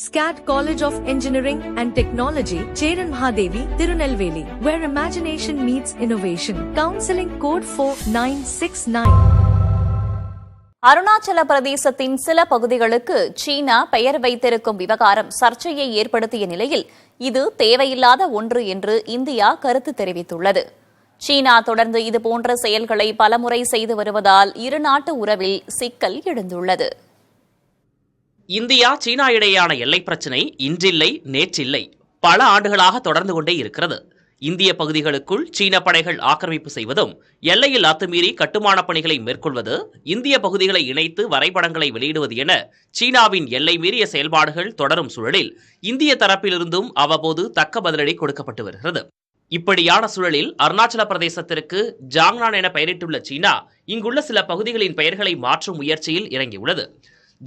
SCAD College of Engineering and Technology, Cheran Mahadevi, Tirunelveli, where imagination meets innovation. Counseling code 4969. Arunachal பிரதேசத்தின் சில பகுதிகளுக்கு சீனா பெயர் வைத்திருக்கும் விவகாரம் சர்ச்சையை ஏற்படுத்திய நிலையில் இது தேவையில்லாத ஒன்று என்று இந்தியா கருத்து தெரிவித்துள்ளது. சீனா தொடர்ந்து இதுபோன்ற செயல்களை பலமுறை செய்து வருவதால் இருநாட்டு உறவில் சிக்கல் எழுந்துள்ளது. இந்தியா சீனா இடையேயான எல்லை பிரச்சினை இன்றில்லை நேற்றில்லை, பல ஆண்டுகளாக தொடர்ந்து கொண்டே இருக்கிறது. இந்திய பகுதிகளுக்குள் சீன படைகள் ஆக்கிரமிப்பு செய்வதும், எல்லையில் அத்துமீறி கட்டுமான பணிகளை மேற்கொள்வது, இந்திய பகுதிகளை இணைத்து வரைபடங்களை வெளியிடுவது என சீனாவின் எல்லை மீறிய செயல்பாடுகள் தொடரும் சூழலில் இந்திய தரப்பிலிருந்தும் அவ்வப்போது தக்க பதிலடி கொடுக்கப்பட்டு வருகிறது. இப்படியான சூழலில் அருணாச்சல பிரதேசத்திற்கு ஜாங்னான் என பெயரிட்டுள்ள சீனா இங்குள்ள சில பகுதிகளின் பெயர்களை மாற்றும் முயற்சியில் இறங்கியுள்ளது.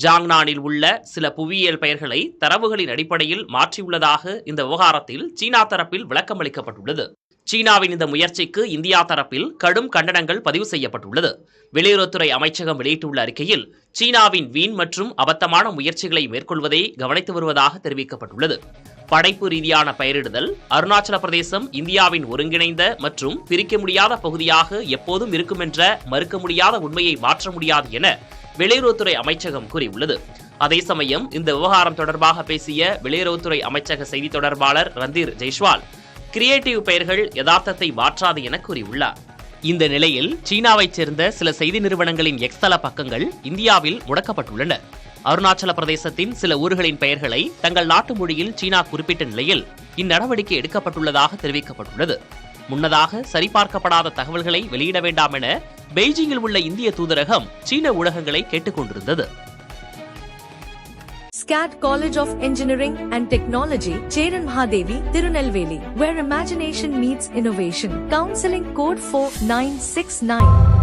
ஜாங்னானில் உள்ள சில புவியியல் பெயர்களை தரவுகளின் அடிப்படையில் மாற்றியுள்ளதாக இந்த விவகாரத்தில் சீனா தரப்பில் விளக்கம் அளிக்கப்பட்டுள்ளது. சீனாவின் இந்த முயற்சிக்கு இந்தியா தரப்பில் கடும் கண்டனங்கள் பதிவு செய்யப்பட்டுள்ளது. வெளியுறவுத்துறை அமைச்சகம் வெளியிட்டுள்ள அறிக்கையில் சீனாவின் வீண் மற்றும் அபத்தமான முயற்சிகளை மேற்கொள்வதை கவனித்து வருவதாக தெரிவிக்கப்பட்டுள்ளது. படைப்பு ரீதியான பெயரிடுதல் அருணாச்சல பிரதேசம் இந்தியாவின் ஒருங்கிணைந்த மற்றும் பிரிக்க முடியாத பகுதியாக எப்போதும் இருக்கும் என்ற மறுக்க முடியாத உண்மையை மாற்ற முடியாது என வெளியுறவுத்துறை அமைச்சகம் கூறியுள்ளது. அதே சமயம் இந்த விவகாரம் தொடர்பாக பேசிய வெளியுறவுத்துறை அமைச்சக செய்தி தொடர்பாளர் ரந்தீர் ஜெய்ஸ்வால், கிரியேட்டிவ் பெயர்கள் யதார்த்தத்தை மாற்றாது என கூறியுள்ளார். இந்த நிலையில் சீனாவைச் சேர்ந்த சில செய்தி நிறுவனங்களின் எக்ஸ் தள பக்கங்கள் இந்தியாவில் முடக்கப்பட்டுள்ளன. அருணாச்சல பிரதேசத்தின் சில ஊர்களின் பெயர்களை தங்கள் நாட்டு மொழியில் சீனா குறிப்பிட்ட நிலையில் இந்நடவடிக்கை எடுக்கப்பட்டுள்ளதாக தெரிவிக்கப்பட்டுள்ளது. முன்னதாக சரிபார்க்கப்படாத தகவல்களை வெளியிட வேண்டாம் என பெய்ஜிங்கில் உள்ள இந்திய தூதரகம் சீன ஊடகங்களை கேட்டுக் கொண்டிருந்தது. SCAD College of Engineering and Technology, Cheran Mahadevi, Tirunelveli, where imagination meets innovation. Counseling code 4969.